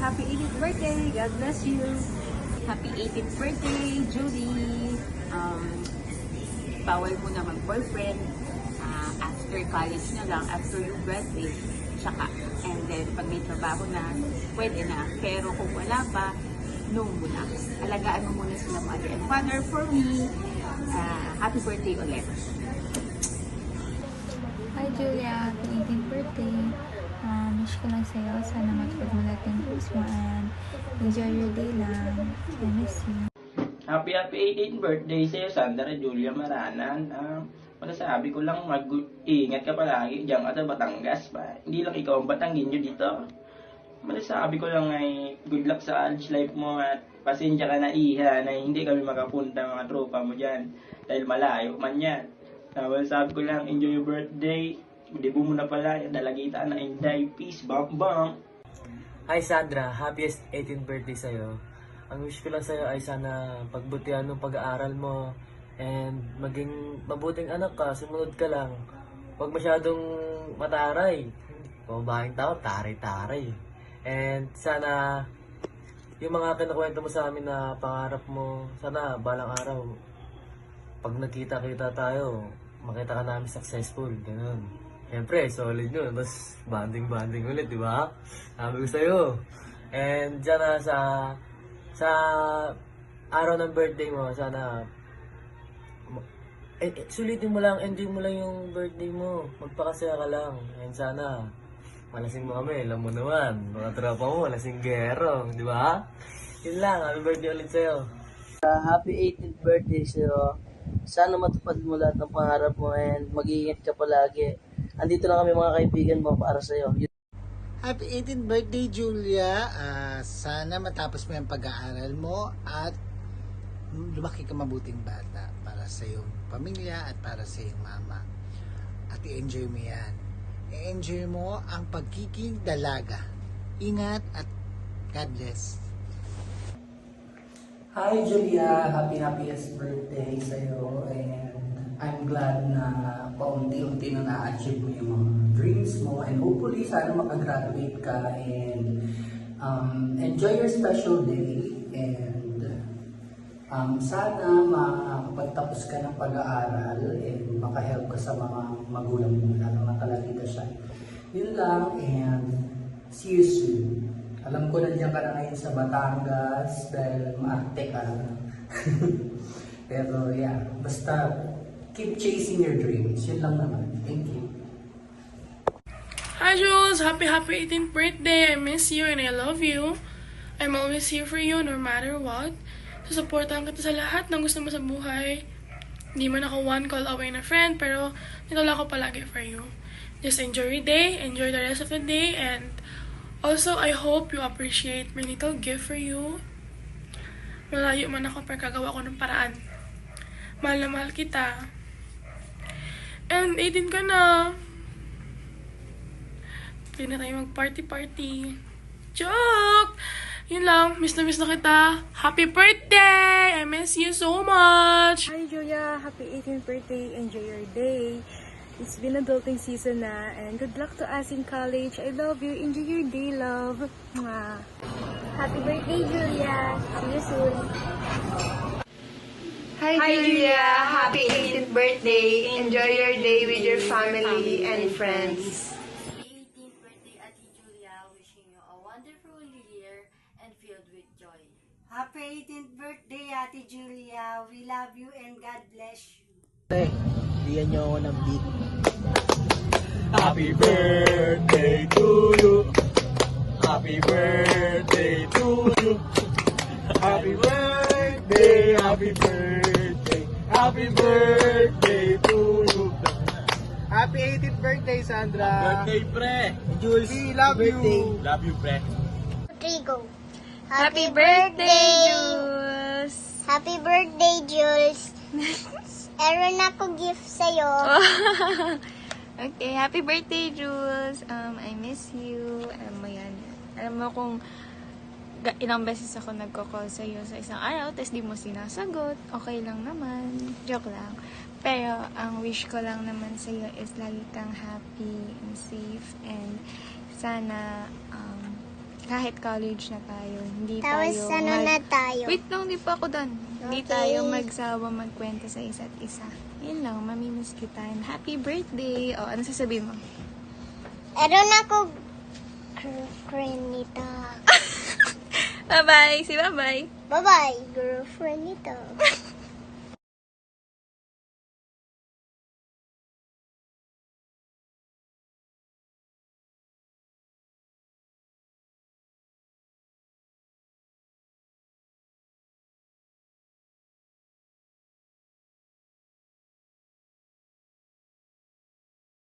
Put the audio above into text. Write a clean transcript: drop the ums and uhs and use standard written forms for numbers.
Happy 18th birthday. God bless you. Happy 18th birthday, Julie. Bawal mo na mag-boyfriend. After college na lang, after your birthday. Tsaka. And then, pag may trabaho na, pwede na. Pero kung wala pa, no muna. Alagaan mo muna sila mother and father. For me, happy birthday ulit. Hi Julia, happy 18th birthday. Wish ko lang sa'yo, sana matupad mo lahat ng goals mo and enjoy your day lang. I miss you. Happy 18th birthday sa'yo, Sandra Julia Maranan. Masasabi ko lang, mag-ingat ka palagi diyan ka sa Batangas pa. Hindi lang ikaw ang Batanginyo dito. Masasabi ko lang ay good luck sa college life mo at pasensya ka na iha na hindi kami makapunta mga tropa mo dyan dahil malayo man yan. Masasabi ko lang, enjoy your birthday. Hindi mo na pala, dalagita na enjoy. Peace, bang bang. Hi Sandra, happiest 18th birthday sa'yo. Ang wish ko lang sa'yo ay sana pagbutihan ng pag-aaral mo and maging mabuting anak ka, sumunod ka lang. Huwag masyadong mataray. Babaeng tao, taray-taray. And sana yung mga kinukwento mo sa amin na pangarap mo, sana balang araw, pag nagkita-kita tayo, makita ka namin successful. Ganun. Siyempre, solid yun. Tapos banding-banding ulit, di ba? Sabi ko sa'yo. And sana sa araw ng birthday mo, sana sulitin mo lang, enjoy mo lang yung birthday mo. Magpakasaya ka lang. And sana malasing mo kami, alam mo naman. Mga tropa mo, malasing gero, di ba? Yun lang, happy birthday ulit sa'yo. Happy 18th birthday sa'yo. Sana matupad mo lahat ng pangarap mo and mag-iingat ka palagi. Andito lang kami mga kaibigan mo para sa'yo. Happy 18th birthday, Julia. Sana matapos mo yung pag-aaral mo at lumaki ka mabuting bata para sa iyong pamilya at para sa iyong mama. At i-enjoy mo yan. I-enjoy mo ang pagiging dalaga. Ingat at God bless. Hi Julia, happiest birthday sa'yo and I'm glad na paunti-unti na na-achieve mo yung mga dreams mo and hopefully sana makagraduate ka and enjoy your special day and sana makapagtapos ka ng pag-aaral and makahelp ka sa mga magulang mo lalo na talaga siya. Yun lang and see you soon. Alam ko nandiyan ka na ngayon sa Batangas dahil maarte ka. Pero yeah, basta keep chasing your dreams. Yun lang naman. Thank you. Hi Jules! Happy 18th birthday! I miss you and I love you. I'm always here for you no matter what. Susuportahan kita sa lahat ng gusto mo sa buhay. Hindi man ako one call away na friend, pero dito lang ako palagi for you. Just enjoy your day, enjoy the rest of the day, and also, I hope you appreciate my little gift for you. Malayo man ako pero kagawa ko ng paraan. Mahal na mahal kita. And 18 ka na. Pwede na tayo mag-party-party. Joke! Yun lang, miss na kita. Happy birthday! I miss you so much! Hi Julia! Happy 18th birthday! Enjoy your day! It's been adulting season na and good luck to us in college. I love you. Enjoy your day, love. Mwah. Happy birthday Julia! See you soon! Hi Julia! Happy 18th birthday! Enjoy your day with your family and friends. Happy 18th birthday, Ate Julia! Wishing you a wonderful year and filled with joy. Happy 18th birthday, Ate Julia! We love you and God bless you. Bigyan niyo ako ng beat. Happy birthday to you. Happy birthday to you. Happy birthday, happy birthday. Happy birthday to you. Happy 18th birthday, Sandra. Birthday, pre. Jules, we love you. Love you, pre. Trigo. Happy birthday, Jules! Happy birthday, Jules! Meron ako gift sa'yo. Okay, happy birthday, Jules! I miss you. Alam mo kung ilang beses ako nagko-call sa'yo sa isang araw, tapos di mo sinasagot. Okay lang naman. Joke lang. Pero, ang wish ko lang naman sa'yo is lagi kang happy and safe and sana kahit college na tayo, hindi Tapos tayo ano na tayo? Wait lang, di pa ako done. Hindi Okay. tayo magsawa magkwento sa isa't isa. Yun lang, mamimiss kita. And happy birthday! O, ano sasabihin mo? Meron ako girlfriend nito. Bye-bye! Say bye-bye! Bye-bye, girlfriend nito.